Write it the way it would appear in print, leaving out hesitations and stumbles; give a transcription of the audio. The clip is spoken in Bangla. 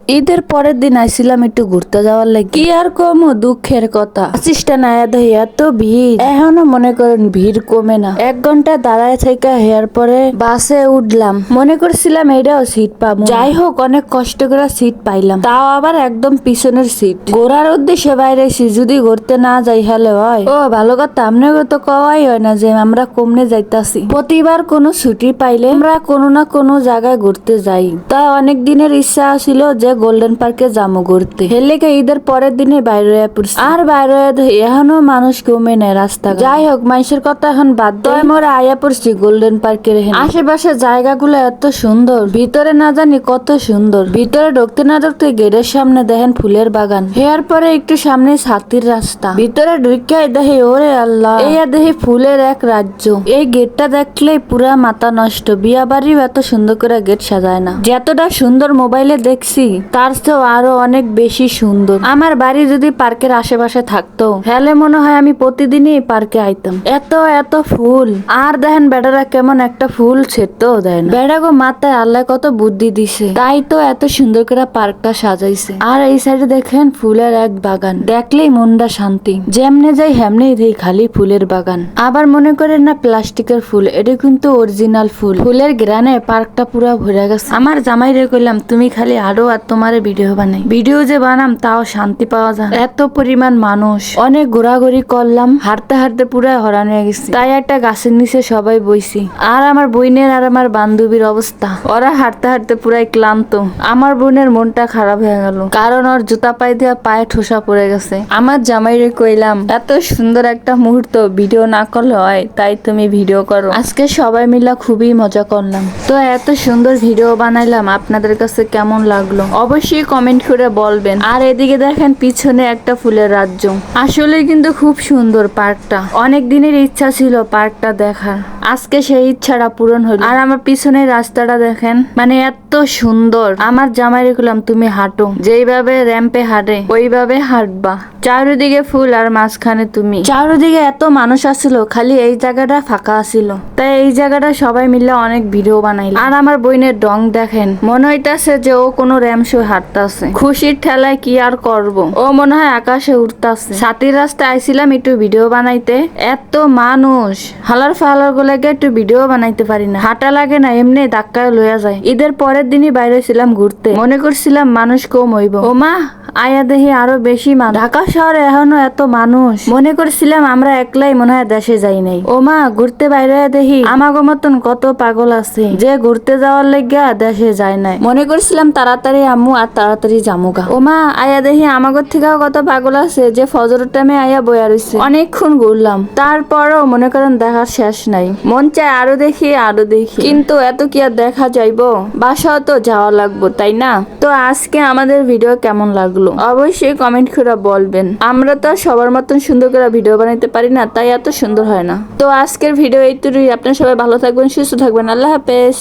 ঈদের পরের দিন আইছিলাম একটু ঘুরতে যাওয়ার লাগে, কি আর কম দুঃখের কথা। আসিসটা না এত ভিড়, এখনো মনে করেন ভিড় কমে না। 1 ঘন্টা দাঁড়ায় থেকে হেয়ার পরে বাসে উঠলাম, মনে করছিলাম এটাও সিট পাবো। যাই হোক, অনেক কষ্ট করে সিট পাইলাম, তাও আবার একদম পিছনের সিট। ঘোরার উদ্দেশ্যে বাইরেছি, যদি ঘুরতে না যাই হলে হয়। ও ভালো কথা, আপনাকে তো কওয়াই হয় না যে আমরা কমনে যাইতাছি। প্রতিবার কোনো ছুটি পাইলে আমরা কোনো না কোনো জায়গায় ঘুরতে যাই। তা অনেক দিনের ইচ্ছা ছিল যে গোল্ডেন পার্কে যাবো ঘুরতে। হেলেকে ঈদের পরের দিনে বাইরে হয়ে পড়ছি, আর বাইরে এখনো মানুষ কমে নেয় রাস্তা। যাই হোক, মানুষের কথা এখন বাদ দিয়ে আমরা আয়া পড়ছি গোল্ডেন পার্কের। আশেপাশে জায়গাগুলো এত সুন্দর, ভিতরে না জানি কত সুন্দর। ভিতরে ঢুকতে না ঢুকতে গেটের সামনে দেখেন ফুলের বাগান, হেয়ার পরে একটু সামনে ছাতির রাস্তা। ভিতরে ঢুকাই দেখে ওরে আল্লাহ, এই দেখি ফুলের এক রাজ্য। এই গেটটা দেখলেই পুরা মাথা নষ্ট। বিয়া বাড়িও এত সুন্দর করে গেট সাজায় না। যতটা সুন্দর মোবাইলে দেখছি তার চেয়েও আরো অনেক বেশি সুন্দর। আমার বাড়ি যদি পার্কের আশেপাশে থাকতো তাহলে মনে হয় আমি প্রতিদিনই পার্কে আইতাম। এত এত ফুল, আর দেখেন বেড়ারা কেমন একটা ফুল ছেড়তেও দেয় না। বেড়াগো মাথায় আল্লাহ কত বুদ্ধি দিছে, তাই তো এত সুন্দর করে পার্কটা সাজাইছে। আর এই সাইডে দেখেন ফুলের এক বাগান, দেখলেই মনটা শান্তি। যেমনে যাই হেমনে দেই খালি ফুলের বাগান। আবার মনে করেন না প্লাস্টিকের ফুল, এটা কিন্তু অরিজিনাল ফুল। ফুলের গ্রানে পার্কটা পুরা ভরে গেছে। আমার জামাইরে কইলাম তুমি খালি আরো আর তোমার ভিডিও বানাই। ভিডিও যে বানাম তাও শান্তি পাওয়া যায়, এত পরিমাণ মানুষ। অনেক ঘোরাঘুরি করলাম, হাঁটতে হাঁটতে পুরা হরান হয়ে গেছি। তাই একটা গাছের নিচে সবাই বইছি। আর আমার বোনের আর আমার বান্ধবীর অবস্থা, ওরা হাঁটতে হাঁটতে পুরাই ক্লান্ত। আমার বোনের মনটা খারাপ হয়ে গেল, কারণ ওর জুতা পাই দিয়ে পায়ে ঠোসা পড়ে গেছে। আমার জামাইরে কইলাম এত সুন্দর একটা মুহূর্ত ভিডিও না করলে হয়, তাই তুমি ভিডিও করো। আজকে সবাই মিলে খুবই মজা করলাম। তো এত সুন্দর ভিডিও বানাইলাম, আপনাদের কাছে কেমন লাগলো অবশ্যই কমেন্ট করে বলবেন। আর এদিকে দেখেন পিছনে একটা ফুলের রাজ্য, আসলে কিন্তু খুব সুন্দর পার্কটা। অনেক দিনের ইচ্ছা ছিল পার্কটা দেখার, আজকে সেই ইচ্ছাটা পূরণ হলো। আর আমার পিছনের রাস্তাটা দেখেন, মানে এত সুন্দর। আমার জামাই রেখলাম তুমি হাঁটো, যেইভাবে র্যাম্পে হাঁটে ওইভাবে হাঁটবা। চারিদিকে ফুল আর মাঝখানে তুমি। চারিদিকে এত মানুষ আসছিল, খালি এই জায়গাটা ফাঁকা ছিল। তাই এই জায়গাটা সবাই মিলে অনেক ভিডিও বানাইল। আর আমার বোনের ডং দেখেন, মনে হইতাছে যে ও কোনো র্যাম্প শো হাঁটতাছে। খুশির ঠেলায় কি আর করব, ও মনে হয় আকাশে উঠতাছে। ছাতির রাস্তায় আইছিলাম একটু ভিডিও বানাইতে, এত মানুষ হালার ফালার গুলাকে একটু ভিডিও বানাইতে পারি না। হাঁটা লাগে না, এমনি ধাক্কায় লইয়া যায়। ঈদের পরের দিনই বাইরে ছিলাম ঘুরতে, মনে করছিলাম মানুষ কম হইব। ও মা, আয়া দেখি আরো বেশি মানুষ। ঢাকা শহরে এখনো এত মানুষ, মনে করছিলাম আমরা একলাই মনে হয় দেশে যাই নাই। ও মা, ঘুরতে বাইরে দেখি আমাগো মতন কত পাগল আছে যে ঘুরতে যাওয়ার লাগিয়া দেশে যায় নাই। মনে করছিলাম তাড়াতাড়ি আম্মু আর তাড়াতাড়ি জামুগা। ও মা, আয়া দেখি আমাগর থেকেও কত পাগল আছে যে ফজরের টাইমে আয়া বইয়া রইছে। অনেকক্ষণ ঘুরলাম, তারপরও মনে করেন দেখার শেষ নাই। মন চায় আরো দেখি আরো দেখি, কিন্তু এত কি আর দেখা যাইবো, বাসাও তো যাওয়া লাগবো, তাই না? তো আজকে আমাদের ভিডিও কেমন লাগলো অবশ্যই কমেন্ট করে বলবেন। আমরা তো সবার মতন সুন্দর করে ভিডিও বানাইতে পারি না, তাই এত সুন্দর হয় না। তো আজকের ভিডিও এইটুকুই। আপনারা সবাই ভালো থাকবেন, সুস্থ থাকবেন। আল্লাহ হাফেজ।